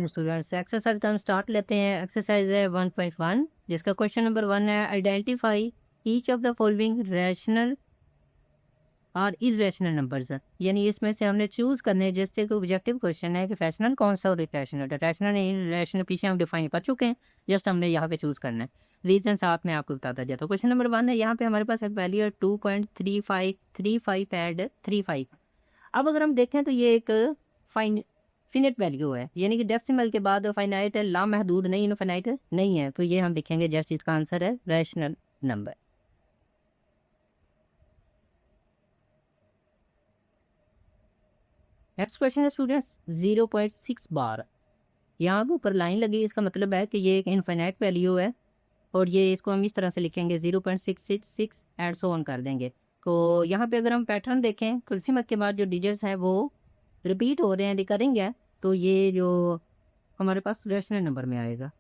Students exercise का हम start लेते हैं। एक्सरसाइज है 1.1 जिसका क्वेश्चन नंबर 1 है identify each of the following rational और इरेशनल नंबर्स। यानी इसमें से हमने चूज़ करने जैसे कि ऑब्जेक्टिव क्वेश्चन है कि रैशनल कौन सा और इरेशनल। रैशनल इरेशनल पीछे हम डिफाइन कर चुके हैं, जस्ट हमने यहाँ पे चूज़ करना है। रीजन साथ में आपको बताता जाता है। क्वेश्चन नंबर 1 है, यहाँ पे हमारे पास वैल्यू है 2.3535 एड 35। अब अगर हम देखें तो ये एक फिनिट वैल्यू है, यानी कि डेसिमल के बाद फाइनाइट है, लामहदूद नहीं, इनफिनाइट नहीं है। तो ये हम देखेंगे जस्ट इसका आंसर है रैशनल नंबर। नेक्स्ट क्वेश्चन है स्टूडेंट्स 0.6 बार। यहाँ पे ऊपर लाइन लगी, इसका मतलब है कि ये एक इनफिनाइट वैल्यू है और ये इसको हम इस तरह से लिखेंगे 0.666 एंड सो ऑन कर देंगे। तो यहाँ पे अगर हम पैटर्न देखें तो इसी मत के बाद जो डिजिट्स हैं वो रिपीट हो रहे हैं, रिकरिंग है। तो ये जो हमारे पास रैशनल नंबर में आएगा।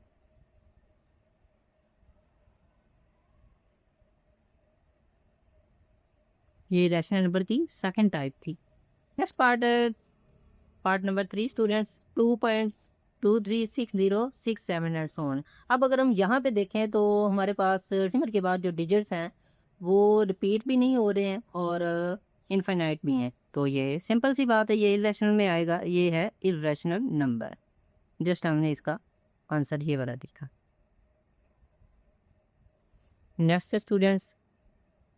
ये रैशनल नंबर की सेकंड टाइप थी। Next part number 3 students 2.236067 and so on. अब अगर हम यहाँ पे देखें तो हमारे पास सिमर के बाद जो डिजिट्स हैं वो रिपीट भी नहीं हो रहे हैं और इनफाइनाइट भी हैं। तो ये सिंपल सी बात है, ये इरेशनल में आएगा, ये है इरेशनल नंबर। जस्ट हमने इसका आंसर ये वाला देखा। नेक्स्ट स्टूडेंट्स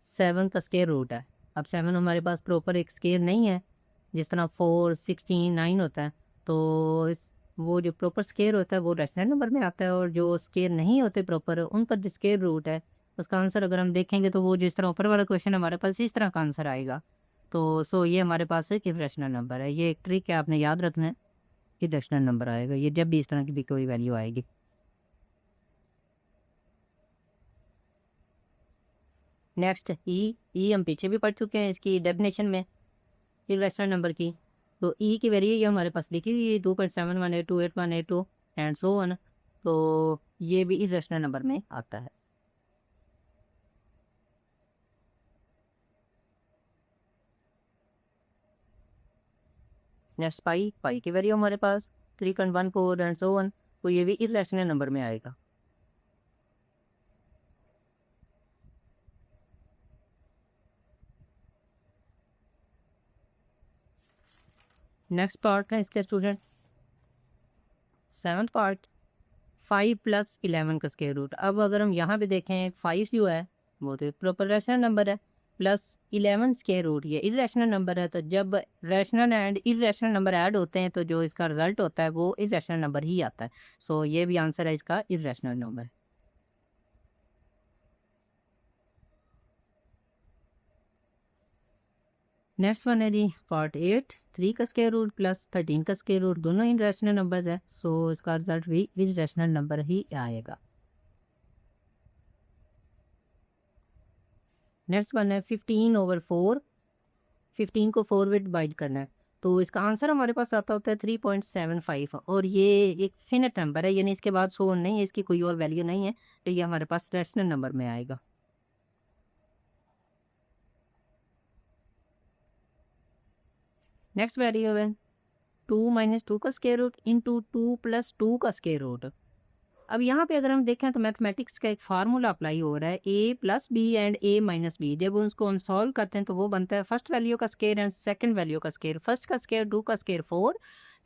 7 का स्केयर रूट है। अब 7 हमारे पास प्रॉपर एक स्केयर नहीं है, जिस तरह 4, 16, 9 होता है। तो वो जो प्रॉपर स्केयर होता है वो रैशनल नंबर में आता है, और जो स्केयर नहीं होते प्रॉपर उन पर जो स्केयर रूट है उसका आंसर अगर हम देखेंगे तो वो जिस तरह ऊपर वाला क्वेश्चन हमारे पास इस तरह का आंसर आएगा। तो ये हमारे पास एक रैशनल नंबर है। ये एक ट्रिक है, आपने याद रखना है कि रैशनल नंबर आएगा ये जब भी इस तरह की भी कोई वैल्यू आएगी। नेक्स्ट ई हम पीछे भी पढ़ चुके हैं इसकी डेफिनेशन में इरेशनल नंबर की। तो ई की वैल्यू ये हमारे पास लिखी हुई है 2.71828182 एंड सो ऑन। तो ये भी इरेशनल नंबर में आता है। नेक्स्ट पाई की वैल्यू हमारे पास 3.14 एंड सो ऑन। तो ये भी इरेशनल नंबर में आएगा। नेक्स्ट पार्ट है इसके स्टूडेंट 7th पार्ट 5 + 11 का स्क्वायर रूट। अब अगर हम यहाँ पे देखें 5 जो है वो तो प्रॉपर रैशनल नंबर है, प्लस 11 स्क्वायर रूट ये इरेशनल नंबर है। तो जब rational and irrational number add होते हैं तो जो इसका रिजल्ट होता है वो इरेशनल नंबर ही आता है। सो ये भी आंसर है इसका इरेशनल नंबर। नेक्स्ट वन है जी पार्ट 8 3 का स्क्वायर रूट प्लस 13 का स्क्वायर रूट, दोनों इरेशनल नंबर्स है। सो इसका रिजल्ट भी इरेशनल नंबर ही आएगा। नेक्स्ट वन है 15/4, 15 को 4 में डिवाइड करना है। तो इसका आंसर हमारे पास आता होता है 3.75, और ये एक फिनिट नंबर है, यानी इसके बाद 100 नहीं है, इसकी कोई और वैल्यू नहीं है। तो ये हमारे पास रैशनल नंबर में आएगा। नेक्स्ट वैल्यू है 2 - 2 का स्क्वायर रूट इंटू 2 + 2 का स्क्वायर रूट। अब यहाँ पे अगर हम देखें तो मैथमेटिक्स का एक फार्मूला अप्लाई हो रहा है, a+b एंड a-b। जब उसको हम सॉल्व करते हैं तो वो बनता है फर्स्ट वैल्यू का स्क्वायर एंड सेकंड वैल्यू का स्क्वायर। फर्स्ट का स्क्वायर 2 का स्क्वायर 4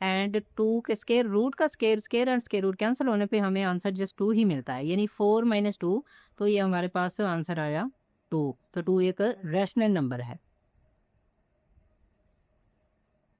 एंड 2 के स्क्वायर रूट का square, square and square root cancel होने पे हमें आंसर जस्ट 2 ही मिलता है, यानी 4 - 2। तो ये हमारे पास आंसर आया 2। तो 2 एक रैशनल नंबर है।